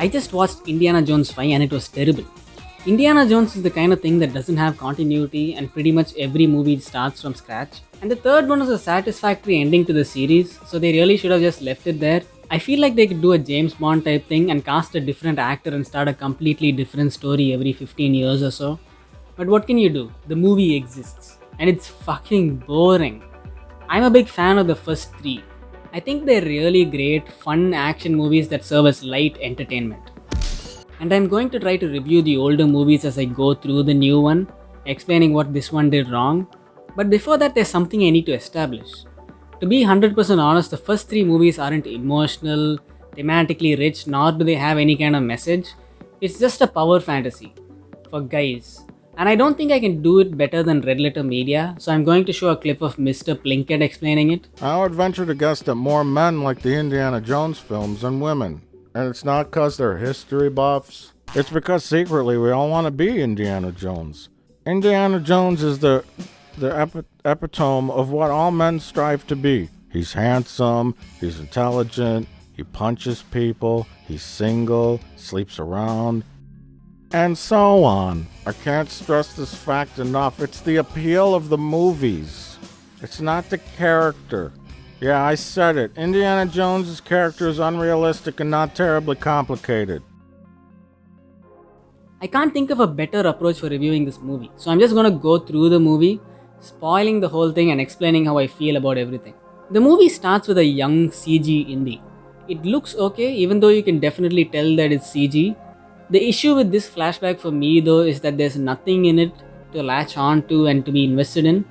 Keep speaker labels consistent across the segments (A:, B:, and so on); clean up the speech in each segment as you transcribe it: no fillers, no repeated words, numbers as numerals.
A: I just watched Indiana Jones 5 and it was terrible. Indiana Jones is the kind of thing that doesn't have continuity and pretty much every movie starts from scratch. And the third one was a satisfactory ending to the series, so they really should have just left it there. I feel like they could do a James Bond type thing and cast a different actor and start a completely different story every 15 years or so. But what can you do? The movie exists and it's fucking boring. I'm a big fan of the first three. I think they're really great, fun action movies that serve as light entertainment. And I'm going to try to review the older movies as I go through the new one, explaining what this one did wrong. But before that, there's something I need to establish. To be 100% honest, the first three movies aren't emotional, thematically rich, nor do they have any kind of message. It's just a power fantasy for guys. And I don't think I can do it better than Red Letter Media, so I'm going to show a clip of Mr. Plinkett explaining it.
B: I would venture to guess that more men like the Indiana Jones films than women. And it's not because they're history buffs. It's because secretly we all want to be Indiana Jones. Indiana Jones is the epitome of what all men strive to be. He's handsome, he's intelligent, he punches people, he's single, sleeps around, and so on. I can't stress this fact enough. It's the appeal of the movies. It's not the character. Yeah, I said it. Indiana Jones' character is unrealistic and not terribly complicated.
A: I can't think of a better approach for reviewing this movie, so I'm just gonna go through the movie, spoiling the whole thing and explaining how I feel about everything. The movie starts with a young CG indie. It looks okay, even though you can definitely tell that it's CG. The issue with this flashback for me though is that there's nothing in it to latch on to and to be invested in.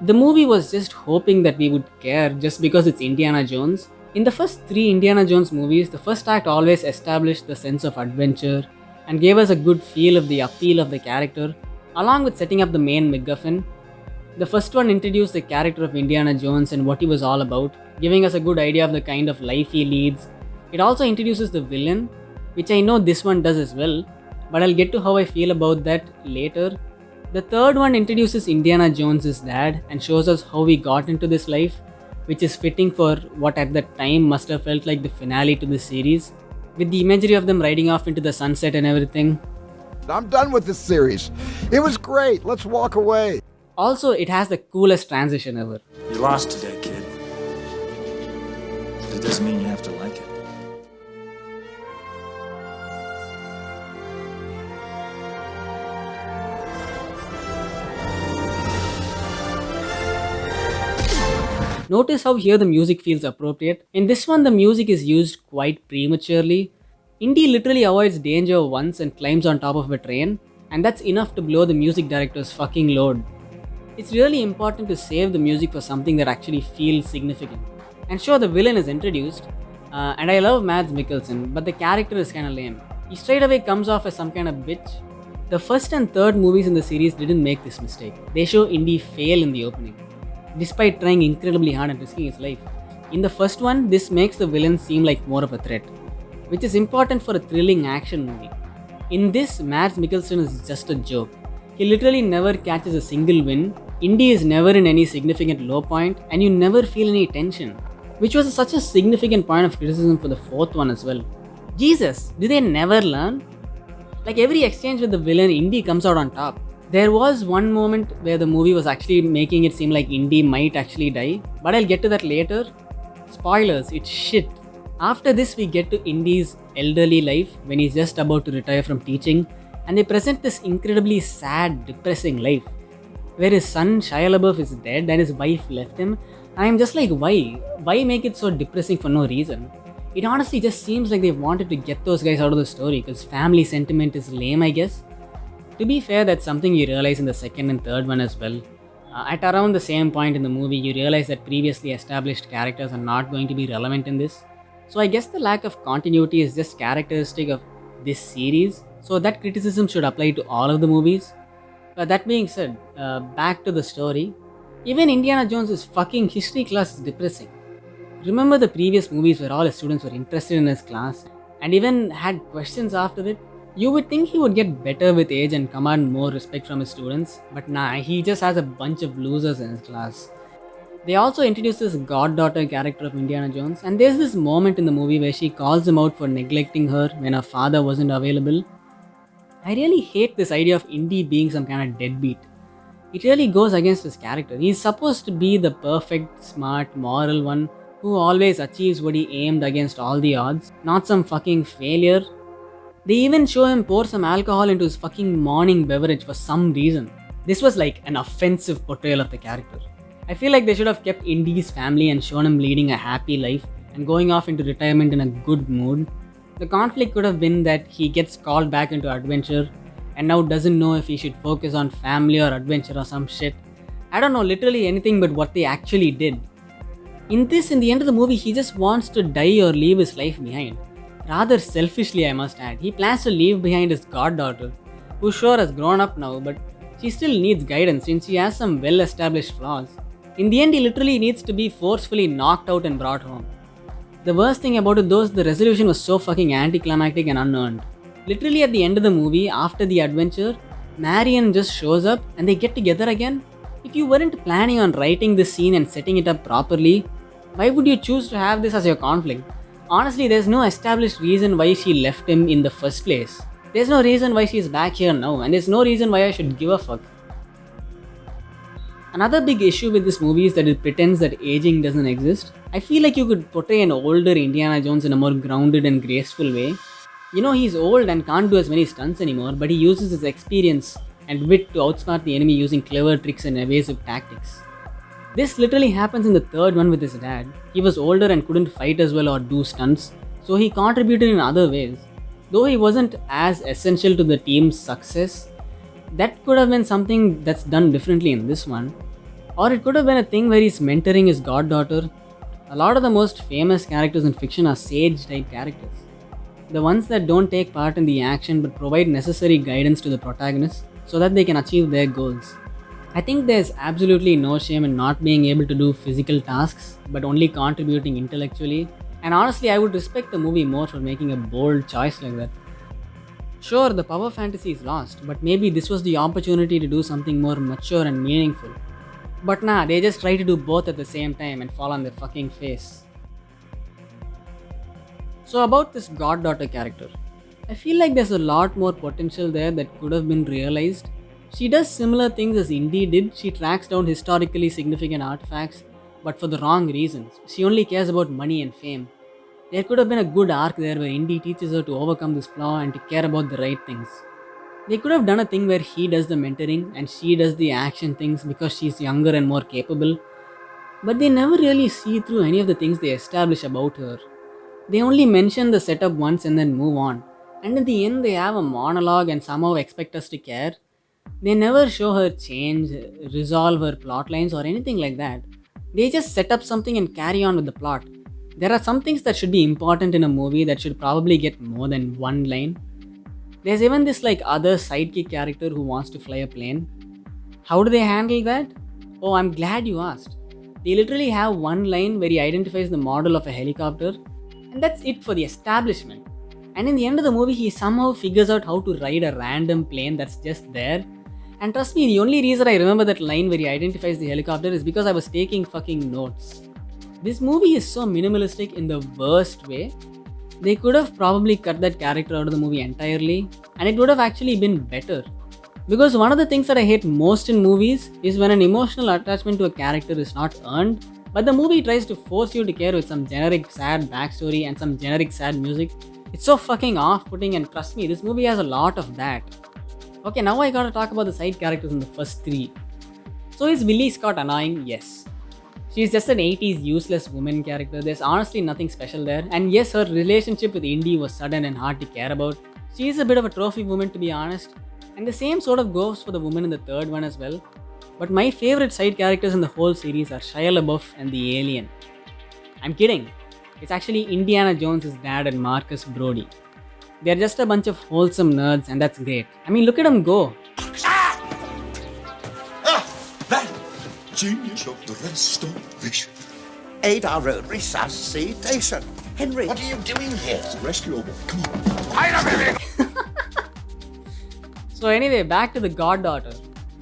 A: The movie was just hoping that we would care just because it's Indiana Jones. In the first three Indiana Jones movies, the first act always established the sense of adventure and gave us a good feel of the appeal of the character, along with setting up the main MacGuffin. The first one introduced the character of Indiana Jones and what he was all about, giving us a good idea of the kind of life he leads. It also introduces the villain, which I know this one does as well, but I'll get to how I feel about that later. The third one introduces Indiana Jones' dad and shows us how he got into this life, which is fitting for what at that time must have felt like the finale to the series, with the imagery of them riding off into the sunset and everything.
C: I'm done with this series. It was great. Let's walk away.
A: Also, it has the coolest transition ever.
D: You lost today, kid. But it doesn't mean you have to like it.
A: Notice how here the music feels appropriate. In this one, the music is used quite prematurely. Indy literally avoids danger once and climbs on top of a train, and that's enough to blow the music director's fucking load. It's really important to save the music for something that actually feels significant. And sure, the villain is introduced, and I love Mads Mikkelsen, but the character is kinda lame. He straight away comes off as some kind of bitch. The first and third movies in the series didn't make this mistake. They show Indy fail in the opening, despite trying incredibly hard and risking his life. In the first one, this makes the villain seem like more of a threat, which is important for a thrilling action movie. In this, Mads Mikkelsen is just a joke. He literally never catches a single win, Indy is never in any significant low point, and you never feel any tension, which was such a significant point of criticism for the fourth one as well. Jesus, do they never learn? Like every exchange with the villain, Indy comes out on top. There was one moment where the movie was actually making it seem like Indy might actually die, but I'll get to that later. Spoilers, it's shit. After this, we get to Indy's elderly life when he's just about to retire from teaching, and they present this incredibly sad, depressing life where his son Shia LaBeouf is dead and his wife left him. And I'm just like, why? Why make it so depressing for no reason? It honestly just seems like they wanted to get those guys out of the story because family sentiment is lame, I guess. To be fair, that's something you realize in the second and third one as well. At around the same point in the movie, you realize that previously established characters are not going to be relevant in this. So I guess the lack of continuity is just characteristic of this series, so that criticism should apply to all of the movies. But that being said, back to the story. Even Indiana Jones' fucking history class is depressing. Remember the previous movies where all his students were interested in his class and even had questions after it? You would think he would get better with age and command more respect from his students, but nah, he just has a bunch of losers in his class. They also introduce this goddaughter character of Indiana Jones, and there's this moment in the movie where she calls him out for neglecting her when her father wasn't available. I really hate this idea of Indy being some kind of deadbeat. It really goes against his character. He's supposed to be the perfect, smart, moral one who always achieves what he aimed against all the odds, not some fucking failure. They even show him pour some alcohol into his fucking morning beverage for some reason. This was like an offensive portrayal of the character. I feel like they should have kept Indy's family and shown him leading a happy life and going off into retirement in a good mood. The conflict could have been that he gets called back into adventure and now doesn't know if he should focus on family or adventure or some shit. I don't know literally anything but what they actually did. In the end of the movie, he just wants to die or leave his life behind. Rather selfishly, I must add. He plans to leave behind his goddaughter, who sure has grown up now, but she still needs guidance since she has some well established flaws. In the end, he literally needs to be forcefully knocked out and brought home. The worst thing about it though is the resolution was so fucking anticlimactic and unearned. Literally at the end of the movie, after the adventure, Marion just shows up and they get together again. If you weren't planning on writing this scene and setting it up properly, why would you choose to have this as your conflict? Honestly, there's no established reason why she left him in the first place. There's no reason why she's back here now, and there's no reason why I should give a fuck. Another big issue with this movie is that it pretends that aging doesn't exist. I feel like you could portray an older Indiana Jones in a more grounded and graceful way. You know, he's old and can't do as many stunts anymore, but he uses his experience and wit to outsmart the enemy using clever tricks and evasive tactics. This literally happens in the third one with his dad. He was older and couldn't fight as well or do stunts, so he contributed in other ways. Though he wasn't as essential to the team's success, that could have been something that's done differently in this one. Or it could have been a thing where he's mentoring his goddaughter. A lot of the most famous characters in fiction are sage type characters. The ones that don't take part in the action but provide necessary guidance to the protagonist so that they can achieve their goals. I think there's absolutely no shame in not being able to do physical tasks but only contributing intellectually. And honestly, I would respect the movie more for making a bold choice like that. Sure, the power fantasy is lost, but maybe this was the opportunity to do something more mature and meaningful. But nah, they just try to do both at the same time and fall on their fucking face. So about this goddaughter character, I feel like there's a lot more potential there that could have been realized. She does similar things as Indy did. She tracks down historically significant artifacts, but for the wrong reasons. She only cares about money and fame. There could have been a good arc there where Indy teaches her to overcome this flaw and to care about the right things. They could have done a thing where he does the mentoring and she does the action things because she's younger and more capable, but they never really see through any of the things they establish about her. They only mention the setup once and then move on, and in the end, they have a monologue and somehow expect us to care. They never show her change, resolve her plot lines, or anything like that. They just set up something and carry on with the plot. There are some things that should be important in a movie that should probably get more than one line. There's even this other sidekick character who wants to fly a plane. How do they handle that? Oh, I'm glad you asked. They literally have one line where he identifies the model of a helicopter, and that's it for the establishment. And in the end of the movie, he somehow figures out how to ride a random plane that's just there. And trust me, the only reason I remember that line where he identifies the helicopter is because I was taking fucking notes. This movie is so minimalistic in the worst way. They could have probably cut that character out of the movie entirely, and it would have actually been better. Because one of the things that I hate most in movies is when an emotional attachment to a character is not earned, but the movie tries to force you to care with some generic sad backstory and some generic sad music. It's so fucking off-putting, and trust me, this movie has a lot of that. Okay, now I gotta talk about the side characters in the first three. So is Willie Scott annoying? Yes. She's just an 80s useless woman character. There's honestly nothing special there. And yes, her relationship with Indy was sudden and hard to care about. She is a bit of a trophy woman, to be honest. And the same sort of goes for the woman in the third one as well. But my favorite side characters in the whole series are Shia LaBeouf and the Alien. I'm kidding. It's actually Indiana Jones' dad and Marcus Brody. They're just a bunch of wholesome nerds, and that's great. I mean, look at them go.
E: That genius of the restoration.
F: 8-hour resuscitation. Henry.
E: What are you doing here? Rescue boy. Come on. Hide a minute!
A: So anyway, back to the goddaughter.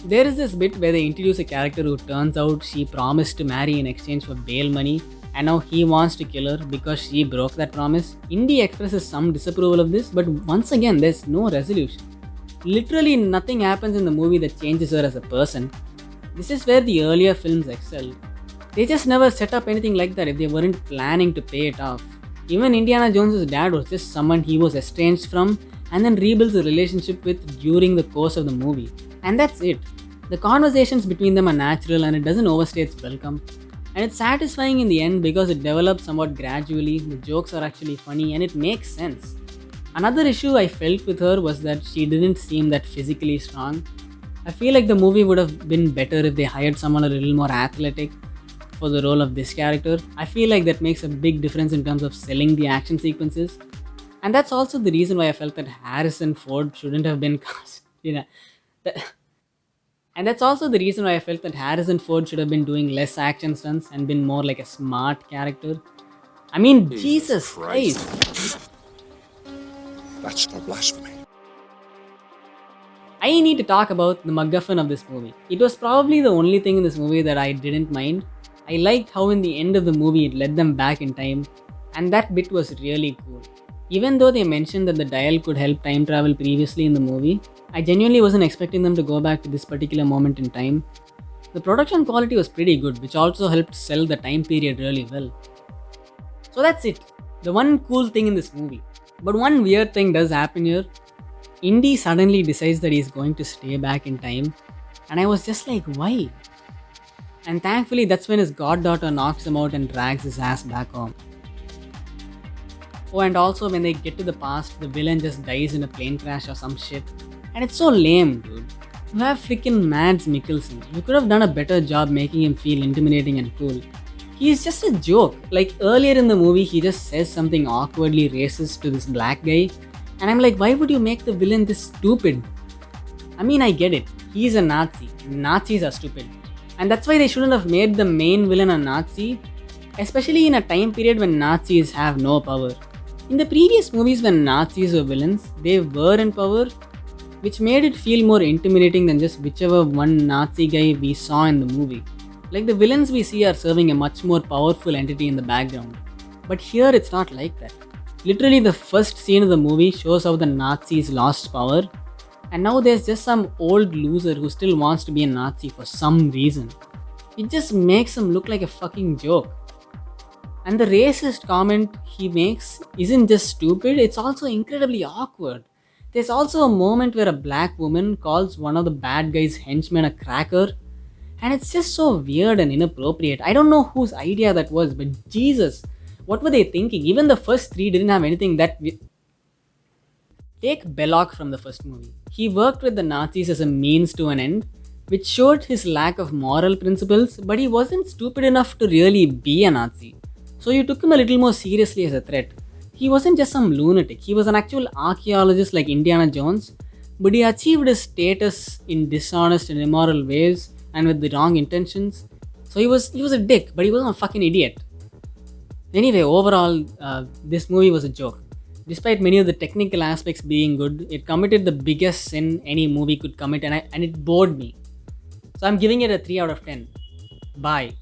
A: There is this bit where they introduce a character who turns out she promised to marry in exchange for bail money, and now he wants to kill her because she broke that promise. Indy expresses some disapproval of this, but once again, there's no resolution. Literally nothing happens in the movie that changes her as a person. This is where the earlier films excelled. They just never set up anything like that if they weren't planning to pay it off. Even Indiana Jones' dad was just someone he was estranged from and then rebuilds a relationship with during the course of the movie. And that's it. The conversations between them are natural and it doesn't overstay its welcome. And it's satisfying in the end because it develops somewhat gradually, the jokes are actually funny, and it makes sense. Another issue I felt with her was that she didn't seem that physically strong. I feel like the movie would have been better if they hired someone a little more athletic for the role of this character. I feel like that makes a big difference in terms of selling the action sequences. And that's also the reason why I felt that Harrison Ford shouldn't have been cast. That, and that's also the reason why I felt that Harrison Ford should have been doing less action stunts and been more like a smart character. I mean, Jesus Christ.
E: That's for blasphemy.
A: I need to talk about the MacGuffin of this movie. It was probably the only thing in this movie that I didn't mind. I liked how in the end of the movie it led them back in time, and that bit was really cool. Even though they mentioned that the dial could help time travel previously in the movie, I genuinely wasn't expecting them to go back to this particular moment in time. The production quality was pretty good, which also helped sell the time period really well. So that's it. The one cool thing in this movie. But one weird thing does happen here. Indy suddenly decides that he's going to stay back in time, and I was just like, why? And thankfully, that's when his goddaughter knocks him out and drags his ass back home. Oh, and also when they get to the past, the villain just dies in a plane crash or some shit. And it's so lame, dude. You have freaking Mads Mikkelsen. You could have done a better job making him feel intimidating and cool. He's just a joke. Like earlier in the movie, he just says something awkwardly racist to this black guy. And I'm like, why would you make the villain this stupid? I mean, I get it. He's a Nazi. Nazis are stupid. And that's why they shouldn't have made the main villain a Nazi, especially in a time period when Nazis have no power. In the previous movies when Nazis were villains, they were in power, which made it feel more intimidating than just whichever one Nazi guy we saw in the movie. Like the villains we see are serving a much more powerful entity in the background. But here it's not like that. Literally the first scene of the movie shows how the Nazis lost power, and now there's just some old loser who still wants to be a Nazi for some reason. It just makes him look like a fucking joke. And the racist comment he makes isn't just stupid, it's also incredibly awkward. There's also a moment where a black woman calls one of the bad guy's henchmen a cracker, and it's just so weird and inappropriate. I don't know whose idea that was, but Jesus, what were they thinking? Even the first three didn't have anything that. Take Belloc from the first movie. He worked with the Nazis as a means to an end, which showed his lack of moral principles, but he wasn't stupid enough to really be a Nazi. So you took him a little more seriously as a threat. He wasn't just some lunatic, he was an actual archaeologist like Indiana Jones, but he achieved his status in dishonest and immoral ways and with the wrong intentions. So he was a dick, but he wasn't a fucking idiot. Anyway, overall, this movie was a joke. Despite many of the technical aspects being good, it committed the biggest sin any movie could commit, and it bored me. So I'm giving it a 3 out of 10. Bye.